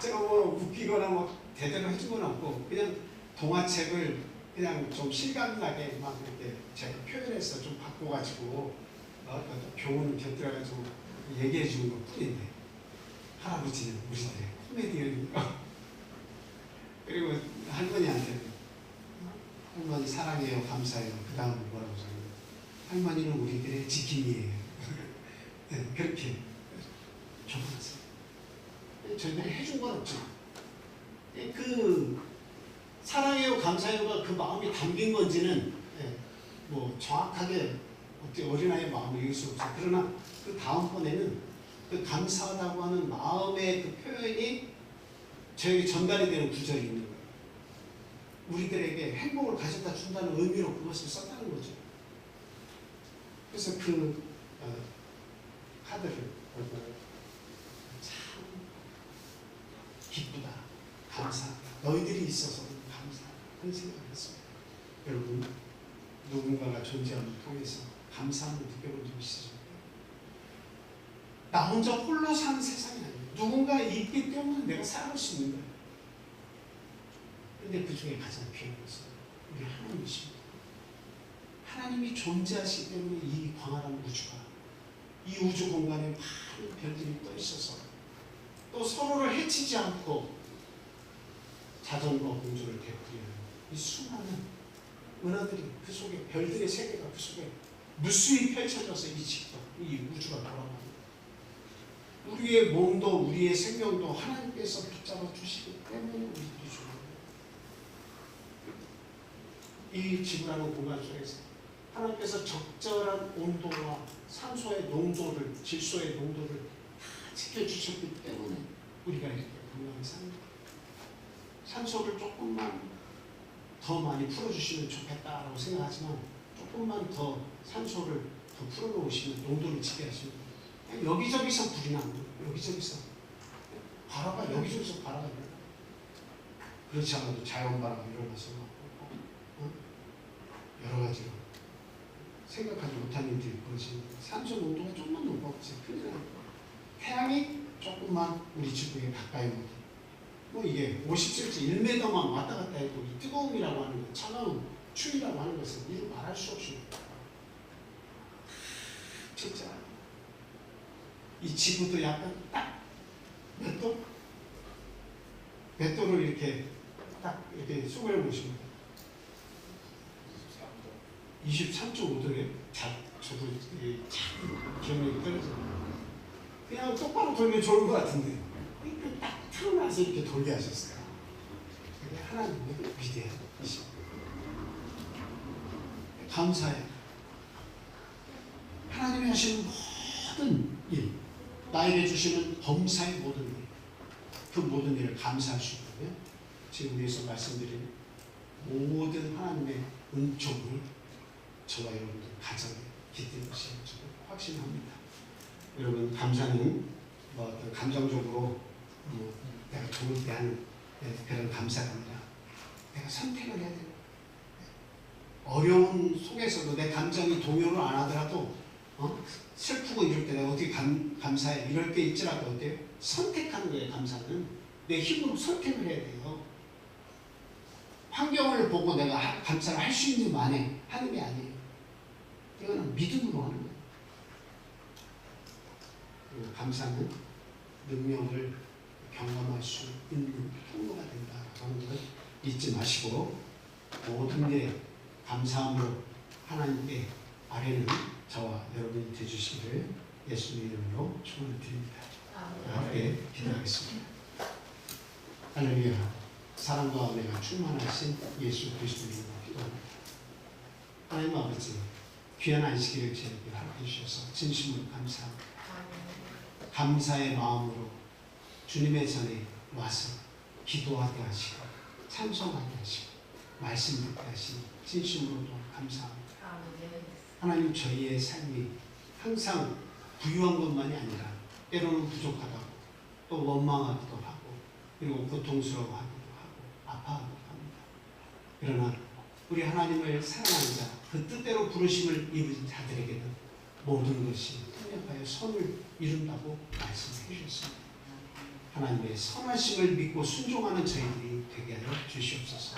제가 뭐 웃기거나 뭐 대대로 해준 건 없고 그냥 동화책을 그냥 좀 실감나게 막 이렇게 제가 표현해서 좀 바꿔가지고 교훈을 곁들여가지고 얘기해 주는 것 뿐인데, 할아버지는 우리들의 코미디언이에요. 그리고 할머니한테는 할머니 사랑해요, 감사해요. 그 다음에 뭐라고 써요? 할머니는 우리들의 지킴이에요. 네, 그렇게 적어놨어요. 저희들이 해준 건 없죠. 그 사랑해요, 감사해요가 그 마음이 담긴 건지는 뭐 정확하게 어떻게 어린아이의 마음을 읽을 수 없어요. 그러나 그 다음번에는 그 감사하다고 하는 마음의 그 표현이 저에게 전달이 되는 구절이 있는 거예요. 우리들에게 행복을 가져다 준다는 의미로 그것을 썼다는 거죠. 그래서 그 카드를 보고 참 기쁘다, 감사하다, 너희들이 있어서 감사하다 그런 생각을 했습니다. 여러분, 누군가가 존재함을 통해서 감사함을 느껴본 적이 있으십니까? 나 혼자 홀로 사는 세상이 아니에요. 누군가 있기 때문에 내가 살아갈 수 있는 거예요. 그런데 그 중에 가장 귀한 것은 우리 하나님이십니다. 하나님이 존재하시기 때문에 이 광활한 우주가, 이 우주 공간에 많은 별들이 떠 있어서 또 서로를 해치지 않고 자전거 공주를 베풀이는 이 수많은 은하들이 그 속에, 별들의 세계가 그 속에 무수히 펼쳐져서 이 지구, 이 우주가 돌아갑니다. 우리의 몸도 우리의 생명도 하나님께서 붙잡아 주시기 때문에 우리도 주는 거예요. 이 지구라는 공간 속에서 하나님께서 적절한 온도와 산소의 농도를, 질소의 농도를 다 지켜주셨기 때문에 우리가 이렇게 건강히 사는 거예요. 산소를 조금만 더 많이 풀어주시면 좋겠다라고 생각하지만 조금만 더 산소를 더 풀어놓으시면 농도를 지켜하시면 여기저기서 불이 나는 거예요. 여기저기서 바라가 여기저기서 바라가 일어나. 그렇지 않아도 자연바람이 일어나서 여러 가지로 생각하지 못한 일들이 벌어지는 산소 농도가 조금만 높아지면 큰일 나요. 태양이 조금만 우리 지구에 가까이 오게 뭐 이게 50cm 1m만 왔다 갔다 해도 이 뜨거움이라고 하는 것, 차가운 추위라고 하는 것은 이루 말할 수 없이 진짜 이 지구도 약간 딱 몇 도? 몇 도를 이렇게 딱 이렇게 수그려 보시면 23.5도예요. 저도 기억력이 떨어져요. 그냥 똑바로 돌면 좋을 것 같은데 이렇게 딱 틀어놔서 이렇게 돌게 하셨어요. 하나님의 위대하신 감사해요. 하나님이 하시는 모든 일, 나에게 주시는 범사의 모든 일, 그 모든 일을 감사할 수 있거든요. 지금 위에서 말씀드린 모든 하나님의 은총을 저와 여러분들 가정에 깃든 것이 저는 확신합니다. 여러분 감사는 뭐 어떤 감정적으로 내가 좋을 때 하는 그런 감사가 아니라 내가 선택을 해야 돼요. 어려운 속에서도 내 감정이 동요를 안 하더라도 슬프고 이럴 때 내가 어떻게 감사해 이럴 때 있지라도 어때요? 선택하는 거예요. 감사는 내 힘으로 선택을 해야 돼요. 환경을 보고 내가 감사를 할 수 있는 만에 하는 게 아니에요. 이거는 믿음으로 하는 거예요. 그리고 감사는 능력을 경험할 수 있는 통로가 된다라는 걸 잊지 마시고 모든 게 감사함으로 하나님께 아뢰는 저와 여러분이 되주시기를 예수님 이름으로 축원을 드립니다. 함께 기도하겠습니다. 할렐루야. 사랑과 은혜가 충만하신 예수 그리스도 이름으로 기도합니다. 하나님 아버지 귀한 안식일을 저에게 허락해 주셔서 진심으로 감사합니다. 감사의 마음으로 주님의 전에 와서 기도하게 하시고 찬송하게 하시고 말씀 듣게 하시니 진심으로도 감사합니다. 하나님 저희의 삶이 항상 부유한 것만이 아니라 때로는 부족하다고 또 원망하기도 하고 그리고 고통스러워하기도 하고 아파하기도 합니다. 그러나 우리 하나님을 사랑하는 자, 그 뜻대로 부르심을 입은 자들에게는 모든 것이 통역하여 선을 이룬다고 말씀해 주셨습니다. 하나님의 선하심을 믿고 순종하는 저희들이 되게 하여 주시옵소서.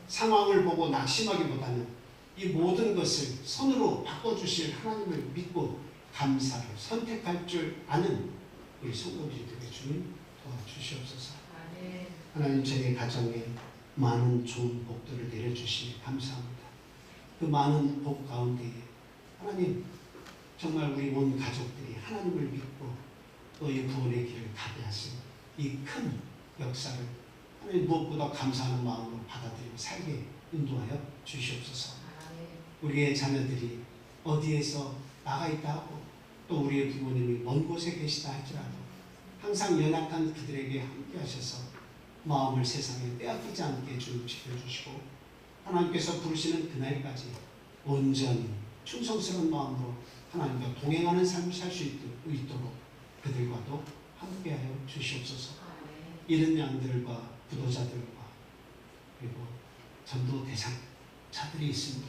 상황을 보고 낙심하기보다는 이 모든 것을 선으로 바꿔주실 하나님을 믿고 감사를 선택할 줄 아는 우리 성도들이 되게 주님 도와주시옵소서. 하나님 저희 가정에 많은 좋은 복들을 내려주시니 감사합니다. 그 많은 복 가운데에 하나님 정말 우리 온 가족들이 하나님을 믿고 또 이 구원의 길을 가게 하신 이 큰 역사를 하나님 무엇보다 감사하는 마음으로 받아들이고 살게 인도하여 주시옵소서. 우리의 자녀들이 어디에서 나가 있다 하고 또 우리의 부모님이 먼 곳에 계시다 할지라도 항상 연약한 그들에게 함께 하셔서 마음을 세상에 빼앗기지 않게 주님 지켜주시고 하나님께서 부르시는 그날까지 온전히 충성스러운 마음으로 하나님과 동행하는 삶을 살 수 있도록 그들과도 함께하여 주시옵소서. 잃은 양들과 부도자들과 그리고 전도 대상자들이 있습니다.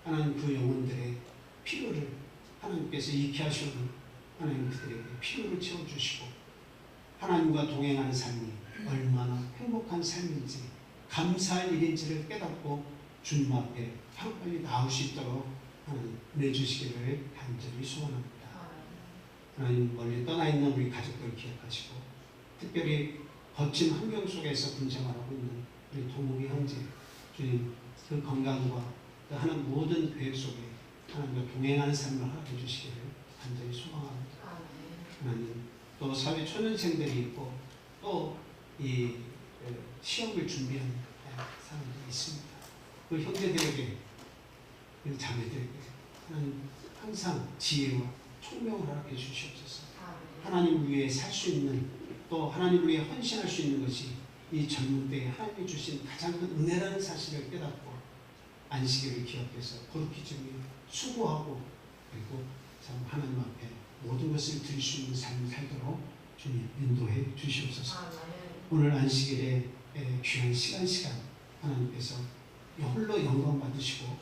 하나님 그 영혼들의 필요를 하나님께서 익히 하시는 하나님 그들에게 필요를 채워주시고 하나님과 동행하는 삶이 얼마나 행복한 삶인지 감사할 일인지를 깨닫고 주님 앞에 하루빨리 나올 수 있도록 하나님 내주시기를 간절히 소원합니다. 하나님 멀리 떠나 있는 우리 가족들 기억하시고 특별히 거친 환경 속에서 분쟁하고 있는 우리 도목이 형제 주님 그 건강과 그 하는 모든 계획 속에 하나님과 동행하는 삶을 허락해 주시기를 간절히 소망합니다. 하나님 또 사회 초년생들이 있고 또 이 시험을 준비하는 사람들이 있습니다. 그 형제들에게, 그 자매들에게 하나님 항상 지혜와 총명을 허락해 주시옵소서. 하나님을 위해 살 수 있는, 또 하나님을 위해 헌신할 수 있는 것이 이 젊은 때에 하나님이 주신 가장 큰 은혜라는 사실을 깨닫고 안식일을 기억해서 거룩히 즐기며 수고하고, 그리고 참 하나님 앞에 모든 것을 드릴 수 있는 삶을 살도록 주님 인도해 주시옵소서. 오늘 안식일에 귀한 시간 하나님께서 홀로 영광 받으시고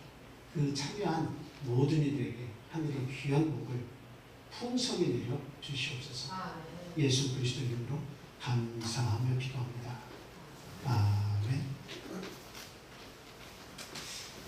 그 참여한 모든 이들에게 하늘의 귀한 복을 풍성히 내려 주시옵소서. 예수 그리스도 이름으로 감사하며 기도합니다.